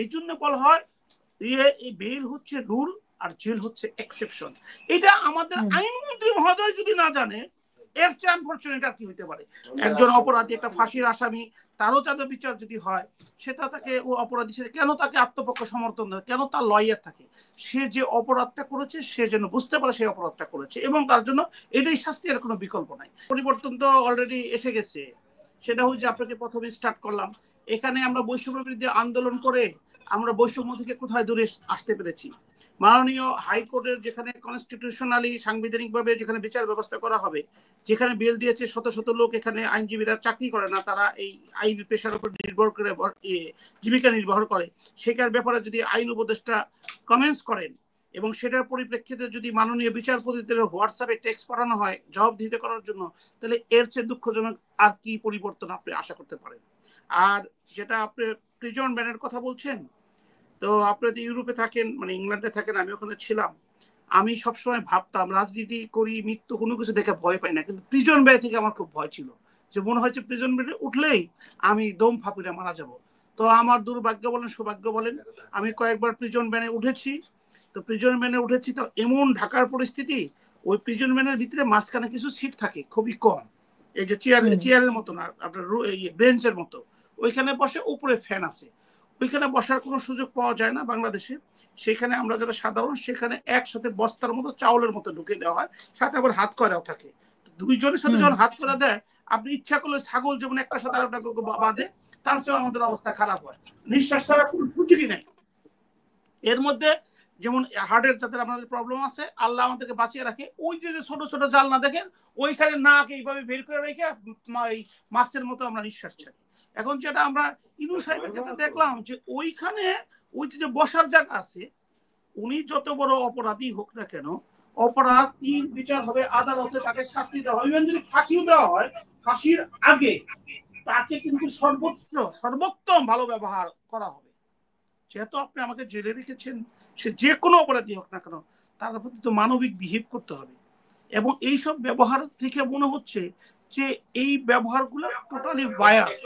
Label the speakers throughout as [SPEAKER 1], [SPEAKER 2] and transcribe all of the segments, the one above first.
[SPEAKER 1] এই জন্য বলা হয় এই বেল হচ্ছে রুল আর জেল হচ্ছে এক্সেপশন। এটা আমাদের আইনমন্ত্রী মহোদয় যদি না জানে, এর চেয়ে আনফরচুনেট আর কি হইতে পারে? একজন অপরাধী, একটা ফাঁসির আসামি, তারও যাতে বিচার যদি হয়, সেটা তাকে ও অপরাধী কেন তাকে আত্মপক্ষ সমর্থন দেয়, কেন তার লয়ার থাকে? সে যে অপরাধটা করেছে সে যেন বুঝতে পারে সে অপরাধটা করেছে, এবং তার জন্য এটাই শাস্তি, এর কোনো বিকল্প নাই। পরিবর্তন তো অলরেডি এসে গেছে। সেটা হচ্ছে আপনাকে প্রথমে স্টার্ট করলাম, এখানে আমরা বৈষম্য বিরুদ্ধে আন্দোলন করে আমরা বৈষম্য থেকে কোথায় দূরে আসতে পেরেছি। মাননীয় হাইকোর্টের যেখানে কনস্টিটিউশনালি সাংবিধানিকভাবে যেখানে বিচার ব্যবস্থা করা হবে, যেখানে বেল দিয়েছে শত শত লোক, এখানে আইনজীবীরা চাকরি করে না, তারা এই আইন পেশার উপর নির্ভর করে জীবিকা নির্বাহ করে, সেটার ব্যাপারে যদি আইন উপদেষ্টা কমেন্টস করেন এবং সেটার পরিপ্রেক্ষিতে যদি মাননীয় বিচারপতিদের হোয়াটসঅ্যাপে টেক্সট পাঠানো হয় জবাবদিহিতা করার জন্য, তাহলে এর চেয়ে দুঃখজনক আর কি পরিবর্তন আপনি আশা করতে পারেন? আর যেটা আপনি প্রিজন ব্যানের কথা বলছেন, তো আপনারা তো ইউরোপে থাকেন, মানে ইংল্যান্ডে থাকেন, আমি ওখানে ছিলাম, আমি সবসময় ভাবতাম রাজনীতি করি, মৃত্যু কোনো কিছু দেখে ভয় পাই না, কিন্তু প্রিজন ব্যান থেকে আমার খুব ভয় ছিল, যে মনে হচ্ছে প্রিজন ব্যানে উঠলেই আমি দম ফাঁপিয়ে মারা যাব। তো আমার দুর্ভাগ্য বলেন সৌভাগ্য বলেন, আমি কয়েকবার প্রিজন ব্যানে উঠেছি। তো প্রিজন ব্যানে উঠেছি, তো এমন ঢাকার পরিস্থিতি, ওই প্রিজন ব্যানের ভিতরে মাঝখানে কিছু সিট থাকে খুবই কম, এই যে চেয়ারের মতো না, আপনার বেঞ্চের মতো, ওইখানে বসে, উপরে ফ্যান আছে, ওইখানে বসার কোনো সুযোগ পাওয়া যায় না বাংলাদেশে। সেখানে আমরা যারা সাধারণ, সেখানে একসাথে বস্তার মতো চাউলের মতো ঢুকে দেওয়া হয়, সাথে আবার হাত করাও থাকে। দুইজনের সাথে যখন হাত করা দেয়, আপনি ইচ্ছা করলে ছাগল যেমন একটা সাথে আরেকটা বাঁধে, তার চেয়েও আমাদের অবস্থা খারাপ হয়, নিঃশ্বাস ছাড়া কোনো সুযোগই নেই। এর মধ্যে যেমন হার্টের যাদের আমাদের প্রবলেম আছে, আল্লাহ আমাদেরকে বাঁচিয়ে রাখে, ওই যে ছোট ছোট জাল না দেখেন, ওইখানে নাক এইভাবে বের করে রেখে মাছের মতো আমরা নিঃশ্বাস ছাড়ি। এখন যেটা আমরা ইনু সাহেবের ক্ষেত্রে দেখলাম, যে ওইখানে ওই যে বসার জায়গা আছে, উনি যত বড় অপরাধী হোক না কেন, অপরাধ বিচার হবে আদালতে, তাকে শাস্তি দেওয়া হবে, ইভেন যদি ফাঁসিও দেওয়া হয়, ফাঁসির আগে তাকে কিন্তু সর্বোত্তম ভালো ব্যবহার করা হবে। যেহেতু আপনি আমাকে জেলে রেখেছেন, সে যে কোনো অপরাধী হোক না কেন, তার প্রতি তো মানবিক বিহেভ করতে হবে। এবং এইসব ব্যবহার থেকে মনে হচ্ছে যে এই ব্যবহারগুলো টোটালি বায়াস।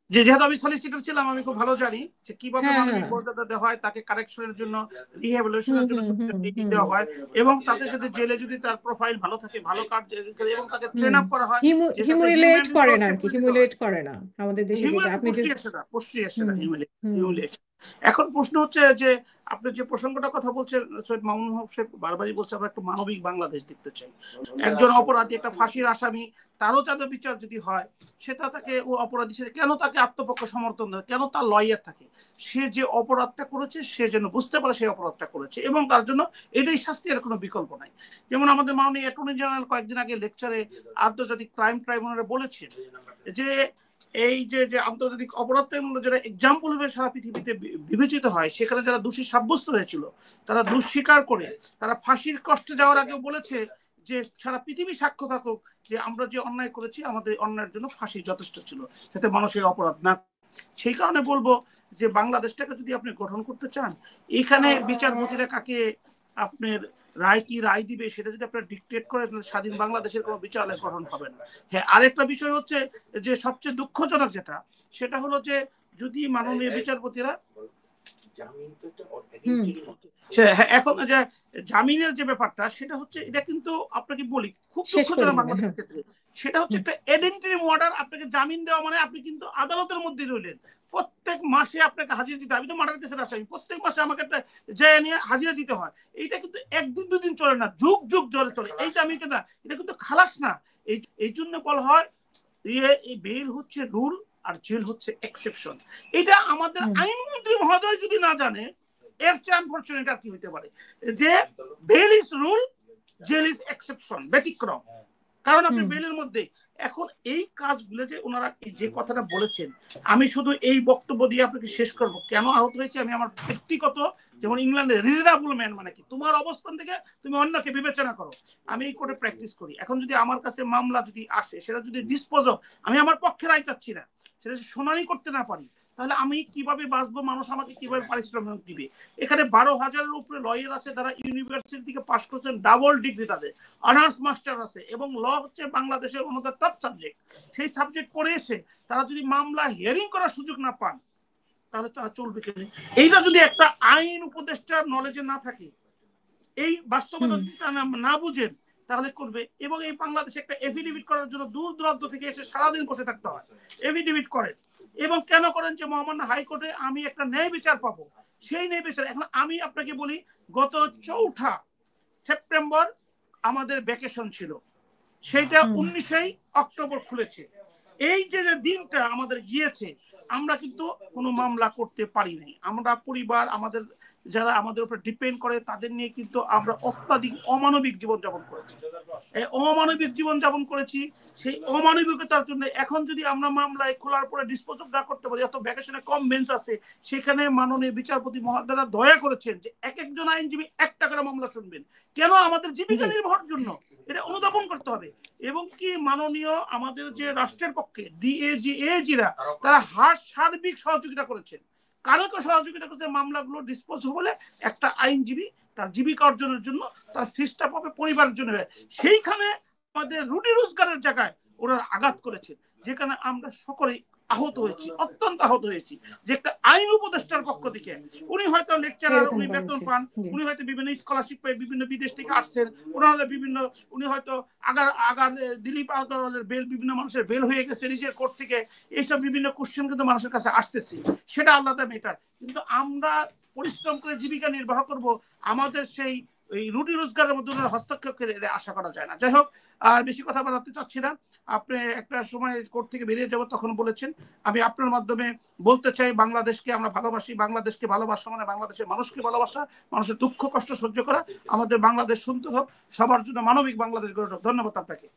[SPEAKER 1] যেহেতু আমি সলিসিটর ছিলাম, আমি খুব ভালো জানি যে কিভাবে মানবিক মর্যাদা দেওয়া হয়, তাকে কারেকশনের জন্য, রিহ্যাবিলিটেশনের জন্য দেওয়া হয়, এবং তাতে যদি জেলে যদি তার প্রোফাইল ভালো থাকে, ভালো কাজ, এবং তাকে ট্রেন আপ করা হয়,
[SPEAKER 2] হিউমিলিয়েট করে না আর কি, হিউমিলিয়েট করে না আমাদের দেশে, যেটা আপনি যে
[SPEAKER 1] হিউমিলিয়েশন। এখন প্রশ্ন হচ্ছে যে আপনি যে প্রসঙ্গটার কথা বলছেন, সৈয়দ মামুনুল হক সাহেব বারবারই বলছে আমরা একটু মানবিক বাংলাদেশ দেখতে চাই। একজন অপরাধী, একটা ফাঁসির আসামি, তারও যাতে বিচার যদি হয়, সেটা তাকে ও অপরাধী কেন তাকে আত্মপক্ষ সমর্থন দেয়, কেন তার লয়ার থাকে? সে যে অপরাধটা করেছে সে যেন বুঝতে পারে সে অপরাধটা করেছে, এবং তার জন্য এটাই শাস্তি, এর কোনো বিকল্প নাই। যেমন আমাদের মাননীয় অ্যাটর্নি জেনারেল কয়েকদিন আগে লেকচারে আন্তর্জাতিক ক্রাইম ট্রাইব্যুনালে বলেছেন যে এই যে আন্তর্জাতিক অপরাধের মধ্যে যারা এক্সাম্পল হিসেবে সারা পৃথিবীতে বিবেচিত হয়, সেখানে যারা দোষী সাব্যস্ত হয়েছিল, তারা দোষ স্বীকার করে তারা ফাঁসির কষ্টে যাওয়ার আগেও বলেছে যে সারা পৃথিবী সাক্ষ্য থাকুক যে আমরা যে অন্যায় করেছি, আমাদের অন্যায়ের জন্য ফাঁসি যথেষ্ট ছিল, যাতে মানুষের অপরাধ না। সেই কারণে বলবো যে বাংলাদেশটাকে যদি আপনি গঠন করতে চান, এখানে বিচারপতিরা কাকে আপনার রায় দিবে সেটা যদি আপনারা ডিক্টেট করে, তাহলে স্বাধীন বাংলাদেশের কোনো বিচারালয় গঠন হবে না। হ্যাঁ, আরেকটা বিষয় হচ্ছে যে সবচেয়ে দুঃখজনক যেটা, সেটা হলো যে যদি মাননীয় বিচারপতিরা এখন যে জামিনের যে ব্যাপারটা, সেটা হচ্ছে, এটা কিন্তু আপনাকে বলি খুব দুঃখজনক বাংলাদেশের ক্ষেত্রে, সেটা হচ্ছে একটা আইডেন্টিটি মার্ডার। আপনাকে জামিন দেওয়া মানে আপনি কিন্তু আদালতের মধ্যে রইলেন, প্রত্যেক মাসে আপনাকে হাজিরা দিতে হবে। আমি তো মার্ডার কেসের আসামি, প্রত্যেক মাসে আমাকে একটা জায়গা নিয়ে হাজিরা দিতে হয়। এইটা কিন্তু একদিন দুদিন চলে না, যুগ যুগ ধরে চলে। এই জামিন কেনা, এটা কিন্তু খালাস না। এই জন্য বলা হয় এই বেল হচ্ছে রুল আর জেল হচ্ছে এক্সেপশন। এটা আমাদের আইনমন্ত্রী মহোদয় যদি না জানে, এর চেয়ে আনফরচুনেট আর কি হইতে পারে? যে bail is rule, jail is exception, ব্যতিক্রম। কারণ আপনি বেলের মধ্যে এখন এই কাজগুলো যে ওনারা যে কথাটা বলেছেন, আমি শুধু এই বক্তব্য দিয়ে আপনাকে শেষ করব। কেন আহত হয়েছে আমি আমার ব্যক্তিগত, যেমন ইংল্যান্ডে রিজনেবল ম্যান মানে কি, তোমার অবস্থান থেকে তুমি অন্যকে বিবেচনা করো। আমি এই কোর্টে প্র্যাকটিস করি। এখন যদি আমার কাছে মামলা যদি আসে, সেটা যদি ডিসপোজ, আমি আমার পক্ষে রায় চাচ্ছি না, সেটা শুনানি করতে না পারি, তাহলে আমি কিভাবে বাঁচবো? মানুষ আমাকে কিভাবে পারিশ্রমিক দিবে? এখানে 12,000-এর উপরে লয়ার আছে, তারা ইউনিভার্সিটি থেকে পাশ করছেন, ডাবল ডিগ্রি, তাদের অনার্স মাস্টার আছে, এবং ল হচ্ছে বাংলাদেশের অন্যতম টপ সাবজেক্ট। সেই সাবজেক্ট পড়ে এসে তারা যদি মামলা হিয়ারিং করার সুযোগ না পান, তাহলে তারা চলবে কেন? এইটা যদি একটা আইন উপদেষ্টার নলেজে না থাকে, এই বাস্তবতা যদি না বুঝেন, তাহলে করবে। এবং এই বাংলাদেশে একটা এফিডেভিট করার জন্য দূর দূরান্ত থেকে এসে সারাদিন বসে থাকতে হয়, এফিডেভিট করেন। এবং কেন করেন? যে মহামান্য হাইকোর্টে আমি একটা ন্যায় বিচার পাবো, সেই ন্যায় বিচার। এখন আমি আপনাকে বলি, গত 4 সেপ্টেম্বর আমাদের ভ্যাকেশন ছিল, সেইটা 19 অক্টোবর খুলেছে। এই যে দিনটা আমাদের গিয়েছে, আমরা কিন্তু কোনো মামলা করতে পারি নাই। আমরা পরিবার, আমাদের যারা আমাদের উপর ডিপেন্ড করে, তাদের নিয়ে কিন্তু আমরা অত্যাধিক অমানবিক জীবনযাপন করেছি। এই অমানবিক জীবনযাপন করেছি, সেই অমানবিকতার জন্য এখন যদি আমরা মামলায় খোলার পরে ডিসপোজ না করতে পারি, এত ভ্যাকেশনে কম বেঞ্চ আছে, সেখানে মাননীয় বিচারপতি মহোদয়রা দয়া করেছেন যে এক একজন আইনজীবী 1 টাকার মামলা শুনবেন। কেন? আমাদের জীবিকা নির্বাহের জন্য এটা অনুধাবন করতে হবে। এবং কি মাননীয় আমাদের যে রাষ্ট্রের পক্ষে ডিএজি এজিরা, তারা সার্বিক সহযোগিতা করেছেন, কারকে সহযোগিতা করতে মামলাগুলো ডিসপোজ হলে একটা আইনজীবী তার জীবিকা অর্জনের জন্য তার ফিসটা পাবে পরিবারের জন্য। সেইখানে আমাদের রুটি রোজগারের জায়গায় ওরা আঘাত করেছে, যেখানে আমরা সকলেই আহত হয়েছি, অত্যন্ত আহত হয়েছি। যে একটা আইন উপদেষ্টার পক্ষ থেকে, উনি হয়তো লেকচারার, উনি বেতন পান, উনি হয়তো বিভিন্ন স্কলারশিপ পাই, বিভিন্ন বিদেশ থেকে আসছেন, ওনারা বিভিন্ন, উনি হয়তো আগার দিলীপ আগারওয়ালের বেল, বিভিন্ন মানুষের বেল হয়ে গেছে নিজের কোর্ট থেকে, এইসব বিভিন্ন কোশ্চেন কিন্তু মানুষের কাছে আসতেছে, সেটা আলাদা মেটার। কিন্তু আমরা পরিশ্রম করে জীবিকা নির্বাহ করব, আমাদের সেই এই রুটি রোজগারের মধ্যে হস্তক্ষেপ করে আশা করা যায় না। যাই হোক, আর বেশি কথা বাড়াতে চাচ্ছি না। আপনি একটা সময় কোর্ট থেকে বেরিয়ে যাব তখন বলেছেন, আমি আপনার মাধ্যমে বলতে চাই, বাংলাদেশকে আমরা ভালোবাসি। বাংলাদেশকে ভালোবাসা মানে বাংলাদেশের মানুষকে ভালোবাসা, মানুষের দুঃখ কষ্ট সহ্য করা। আমাদের বাংলাদেশ সুন্দর হোক, সবার জন্য মানবিক বাংলাদেশ গড়ে উঠুক। ধন্যবাদ আপনাকে।